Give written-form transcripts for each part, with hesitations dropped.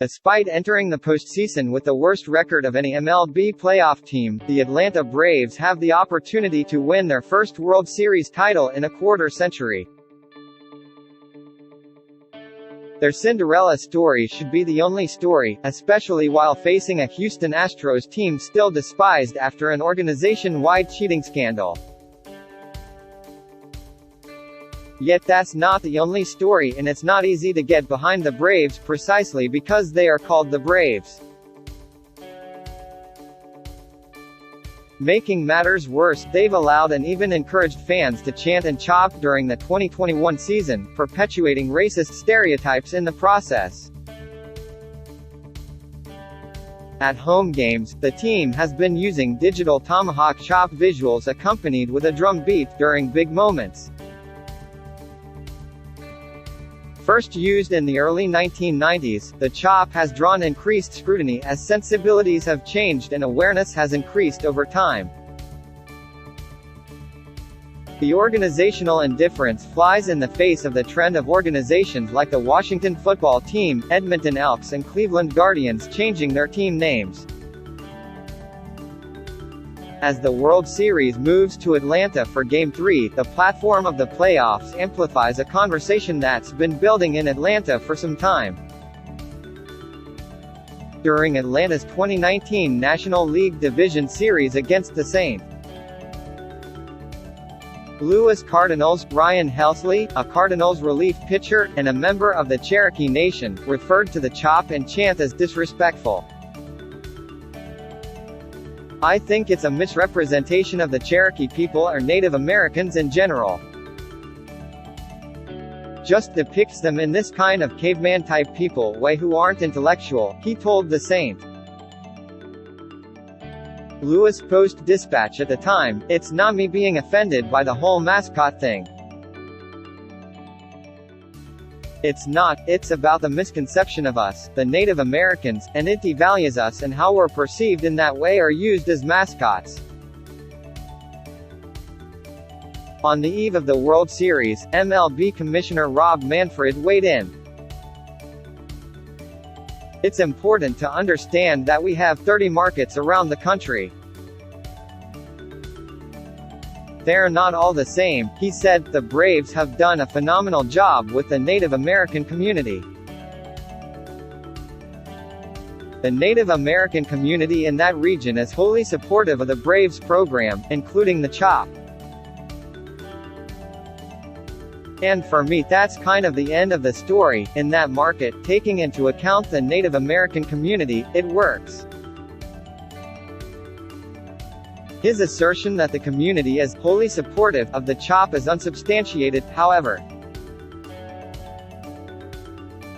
Despite entering the postseason with the worst record of any MLB playoff team, the Atlanta Braves have the opportunity to win their first World Series title in a quarter century. Their Cinderella story should be the only story, especially while facing a Houston Astros team still despised after an organization-wide cheating scandal. Yet that's not the only story, and it's not easy to get behind the Braves precisely because they are called the Braves. Making matters worse, they've allowed and even encouraged fans to chant and chop during the 2021 season, perpetuating racist stereotypes in the process. At home games, the team has been using digital tomahawk chop visuals accompanied with a drum beat during big moments. First used in the early 1990s, the chop has drawn increased scrutiny as sensibilities have changed and awareness has increased over time. The organizational indifference flies in the face of the trend of organizations like the Washington Football Team, Edmonton Elks and Cleveland Guardians changing their team names. As the World Series moves to Atlanta for Game 3, the platform of the playoffs amplifies a conversation that's been building in Atlanta for some time. During Atlanta's 2019 National League Division Series against the St. Louis Cardinals, Ryan Helsley, a Cardinals relief pitcher, and a member of the Cherokee Nation, referred to the chop and chant as disrespectful. I think it's a misrepresentation of the Cherokee people or Native Americans in general. Just depicts them in this kind of caveman-type people way who aren't intellectual, he told the St. Louis Post-Dispatch at the time. It's not me being offended by the whole mascot thing. It's not, it's about the misconception of us, the Native Americans, and it devalues us and how we're perceived in that way or used as mascots. On the eve of the World Series, MLB Commissioner Rob Manfred weighed in. It's important to understand that we have 30 markets around the country. They're not all the same, he said. The Braves have done a phenomenal job with the Native American community. The Native American community in that region is wholly supportive of the Braves program, including the chop. And for me that's kind of the end of the story. In that market, taking into account the Native American community, it works. His assertion that the community is wholly supportive of the chop is unsubstantiated, however.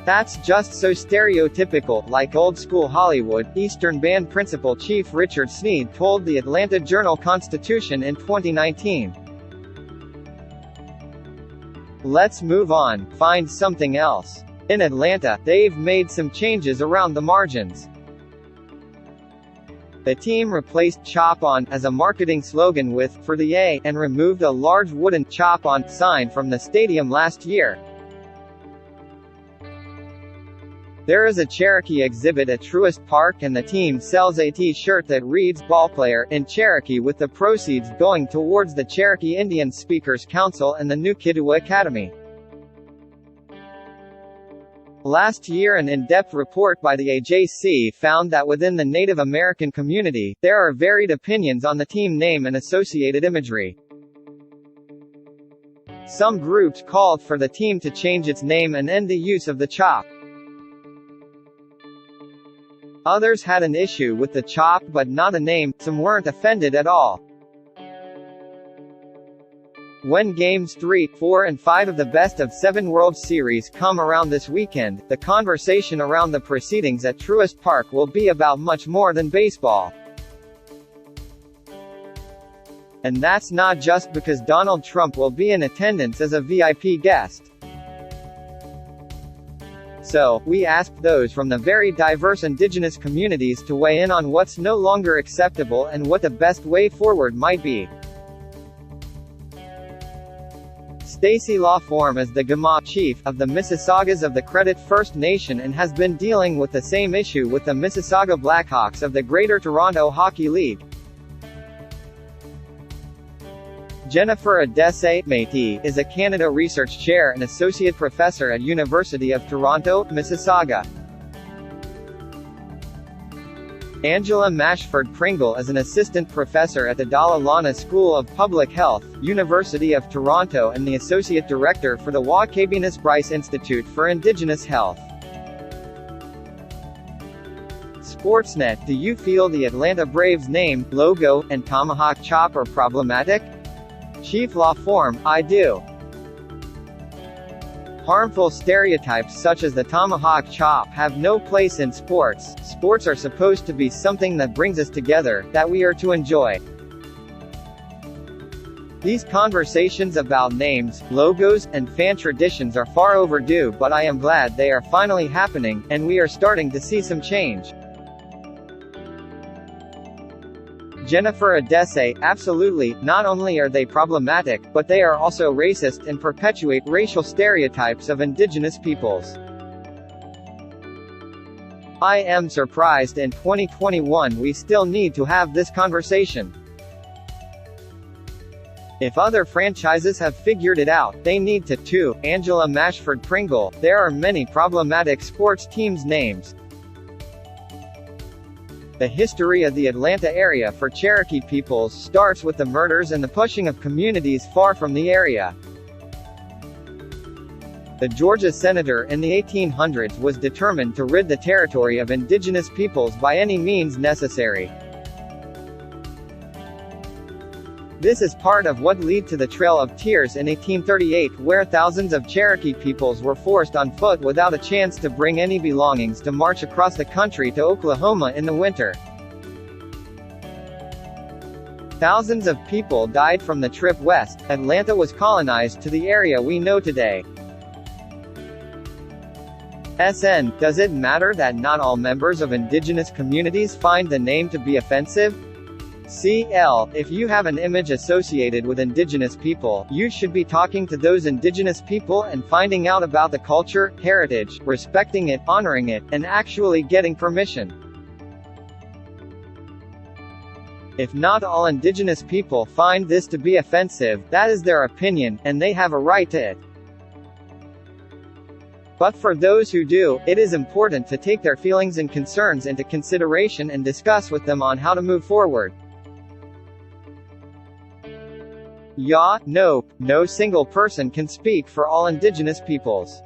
That's just so stereotypical, like old-school Hollywood, Eastern Band principal Chief Richard Sneed told the Atlanta Journal-Constitution in 2019. Let's move on, find something else. In Atlanta, they've made some changes around the margins. The team replaced "Chop On" as a marketing slogan with "For the A" and removed a large wooden "Chop On" sign from the stadium last year. There is a Cherokee exhibit at Truist Park and the team sells a T-shirt that reads "Ballplayer" in Cherokee, with the proceeds going towards the Cherokee Indian Speakers Council and the New Kidua Academy. Last year an in-depth report by the AJC found that within the Native American community, there are varied opinions on the team name and associated imagery. Some groups called for the team to change its name and end the use of the chop. Others had an issue with the chop but not a name, some weren't offended at all. When Games 3, 4 and 5 of the best-of-7 World Series come around this weekend, the conversation around the proceedings at Truist Park will be about much more than baseball. And that's not just because Donald Trump will be in attendance as a VIP guest. So, we asked those from the very diverse indigenous communities to weigh in on what's no longer acceptable and what the best way forward might be. Stacy Lawform is the Gama chief of the Mississaugas of the Credit First Nation and has been dealing with the same issue with the Mississauga Blackhawks of the Greater Toronto Hockey League. Jennifer Adese, Métis, is a Canada Research Chair and Associate Professor at University of Toronto, Mississauga. Angela Mashford Pringle is an Assistant Professor at the Dalla Lana School of Public Health, University of Toronto and the Associate Director for the Wakabinas Bryce Institute for Indigenous Health. Sportsnet, do you feel the Atlanta Braves name, logo, and tomahawk chop are problematic? Chief Lawform, I do. Harmful stereotypes such as the tomahawk chop have no place in sports. Sports are supposed to be something that brings us together, that we are to enjoy. These conversations about names, logos, and fan traditions are far overdue, but I am glad they are finally happening, and we are starting to see some change. Jennifer Adese, absolutely, not only are they problematic, but they are also racist and perpetuate racial stereotypes of Indigenous peoples. I am surprised in 2021 we still need to have this conversation. If other franchises have figured it out, they need to too. Angela Mashford Pringle, there are many problematic sports teams' names. The history of the Atlanta area for Cherokee peoples starts with the murders and the pushing of communities far from the area. The Georgia senator in the 1800s was determined to rid the territory of indigenous peoples by any means necessary. This is part of what led to the Trail of Tears in 1838, where thousands of Cherokee peoples were forced on foot without a chance to bring any belongings to march across the country to Oklahoma in the winter. Thousands of people died from the trip west. Atlanta was colonized to the area we know today. SN, does it matter that not all members of indigenous communities find the name to be offensive? CL, if you have an image associated with indigenous people, you should be talking to those indigenous people and finding out about the culture, heritage, respecting it, honoring it, and actually getting permission. If not all indigenous people find this to be offensive, that is their opinion, and they have a right to it. But for those who do, it is important to take their feelings and concerns into consideration and discuss with them on how to move forward. Yeah, nope, no single person can speak for all indigenous peoples.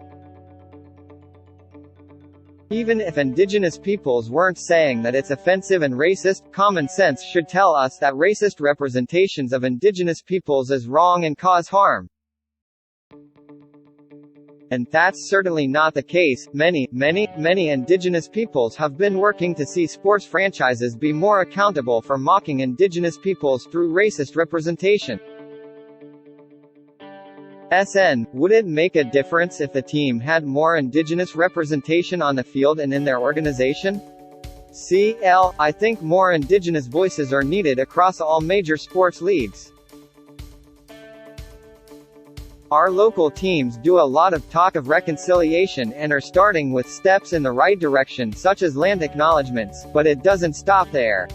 Even if indigenous peoples weren't saying that it's offensive and racist, common sense should tell us that racist representations of indigenous peoples is wrong and cause harm. And that's certainly not the case. Many indigenous peoples have been working to see sports franchises be more accountable for mocking indigenous peoples through racist representation. SN, would it make a difference if the team had more indigenous representation on the field and in their organization? CL, I think more indigenous voices are needed across all major sports leagues. Our local teams do a lot of talk of reconciliation and are starting with steps in the right direction such as land acknowledgements, but it doesn't stop there.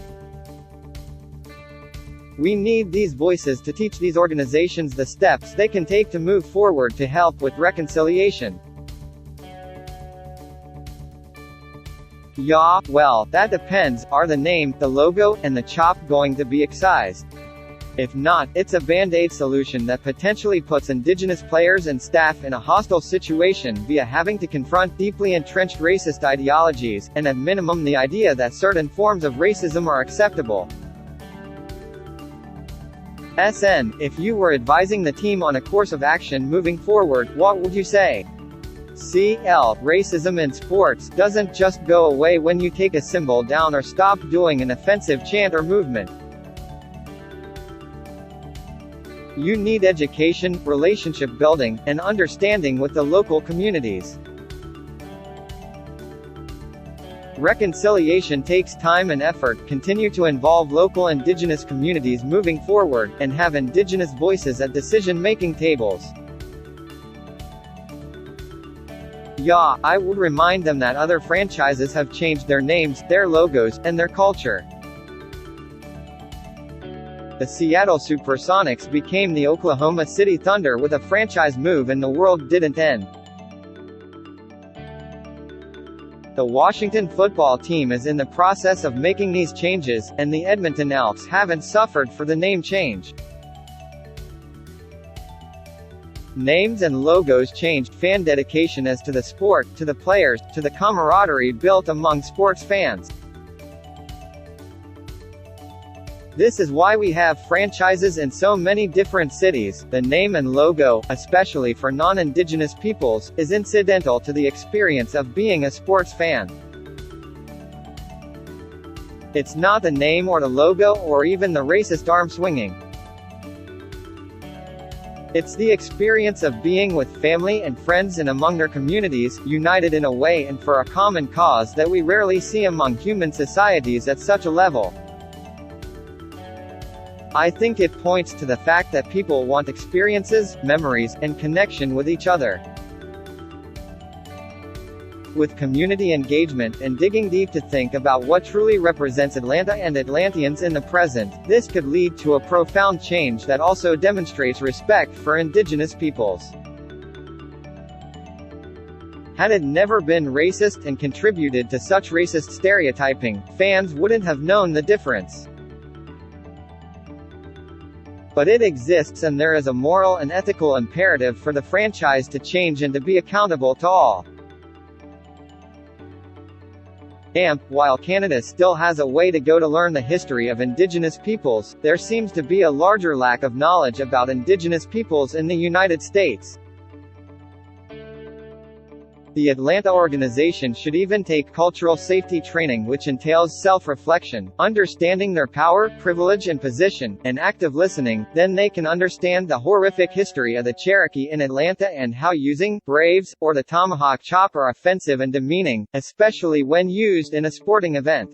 We need these voices to teach these organizations the steps they can take to move forward to help with reconciliation. Yeah, well, that depends. Are the name, the logo, and the chop going to be excised? If not, it's a band-aid solution that potentially puts indigenous players and staff in a hostile situation via having to confront deeply entrenched racist ideologies, and at minimum the idea that certain forms of racism are acceptable. SN, if you were advising the team on a course of action moving forward, what would you say? CL, racism in sports doesn't just go away when you take a symbol down or stop doing an offensive chant or movement. You need education, relationship building, and understanding with the local communities. Reconciliation takes time and effort. Continue to involve local indigenous communities moving forward, and have indigenous voices at decision-making tables. Yeah, I would remind them that other franchises have changed their names, their logos, and their culture. The Seattle Supersonics became the Oklahoma City Thunder with a franchise move, and the world didn't end. The Washington football team is in the process of making these changes, and the Edmonton Elks haven't suffered for the name change. Names and logos changed fan dedication as to the sport, to the players, to the camaraderie built among sports fans. This is why we have franchises in so many different cities. The name and logo, especially for non-Indigenous peoples, is incidental to the experience of being a sports fan. It's not the name or the logo or even the racist arm swinging. It's the experience of being with family and friends and among their communities, united in a way and for a common cause that we rarely see among human societies at such a level. I think it points to the fact that people want experiences, memories, and connection with each other. With community engagement and digging deep to think about what truly represents Atlanta and Atlanteans in the present, this could lead to a profound change that also demonstrates respect for Indigenous peoples. Had it never been racist and contributed to such racist stereotyping, fans wouldn't have known the difference. But it exists, and there is a moral and ethical imperative for the franchise to change and to be accountable to all. While Canada still has a way to go to learn the history of Indigenous peoples, there seems to be a larger lack of knowledge about Indigenous peoples in the United States. The Atlanta organization should even take cultural safety training, which entails self-reflection, understanding their power, privilege and position, and active listening. Then they can understand the horrific history of the Cherokee in Atlanta and how using Braves or the tomahawk chop are offensive and demeaning, especially when used in a sporting event.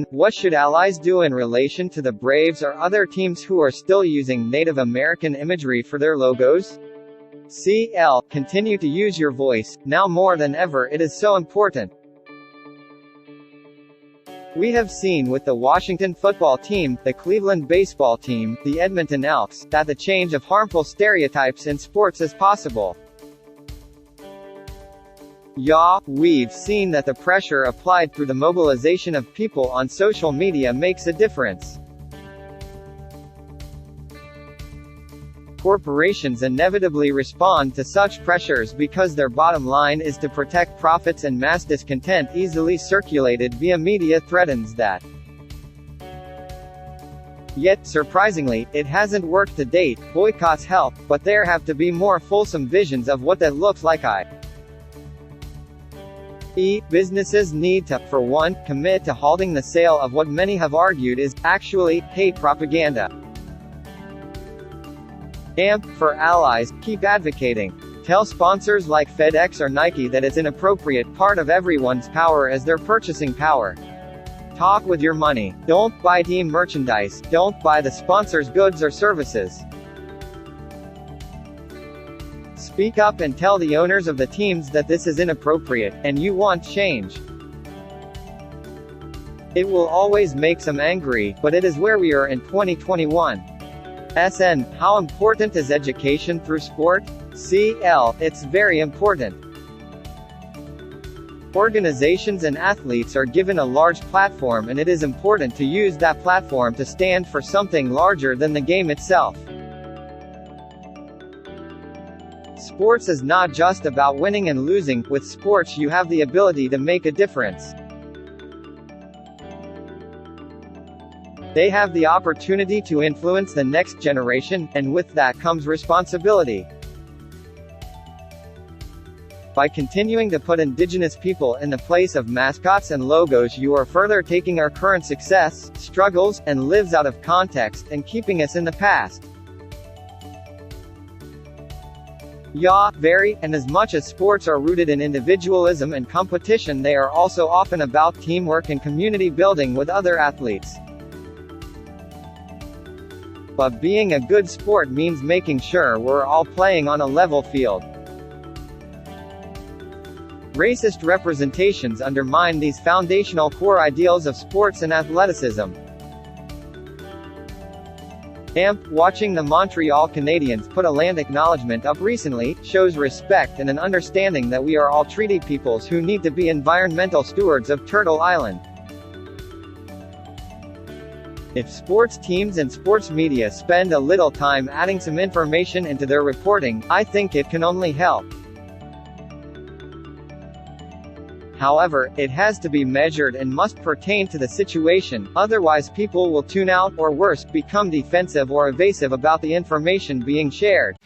What should allies do in relation to the Braves or other teams who are still using Native American imagery for their logos? Continue to use your voice. Now more than ever it is so important. We have seen with the Washington football team, the Cleveland baseball team, the Edmonton Elks, that the change of harmful stereotypes in sports is possible. We've seen that the pressure applied through the mobilization of people on social media makes a difference. Corporations inevitably respond to such pressures because their bottom line is to protect profits, and mass discontent easily circulated via media threatens that. Yet, surprisingly, it hasn't worked to date. Boycotts help, but there have to be more fulsome visions of what that looks like. Businesses need to, for one, commit to halting the sale of what many have argued is, actually, hate propaganda. For allies, keep advocating. Tell sponsors like FedEx or Nike that it's an appropriate part of everyone's power as their purchasing power. Talk with your money. Don't buy team merchandise. Don't buy the sponsor's goods or services. Speak up and tell the owners of the teams that this is inappropriate, and you want change. It will always make some angry, but it is where we are in 2021. How important is education through sport? It's very important. Organizations and athletes are given a large platform, and it is important to use that platform to stand for something larger than the game itself. Sports is not just about winning and losing. With sports you have the ability to make a difference. They have the opportunity to influence the next generation, and with that comes responsibility. By continuing to put Indigenous people in the place of mascots and logos, you are further taking our current success, struggles, and lives out of context, and keeping us in the past. And as much as sports are rooted in individualism and competition, they are also often about teamwork and community building with other athletes. But being a good sport means making sure we're all playing on a level field. Racist representations undermine these foundational core ideals of sports and athleticism. Watching the Montreal Canadiens put a land acknowledgement up recently shows respect and an understanding that we are all treaty peoples who need to be environmental stewards of Turtle Island. If sports teams and sports media spend a little time adding some information into their reporting, I think it can only help. However, it has to be measured and must pertain to the situation, otherwise people will tune out, or worse, become defensive or evasive about the information being shared.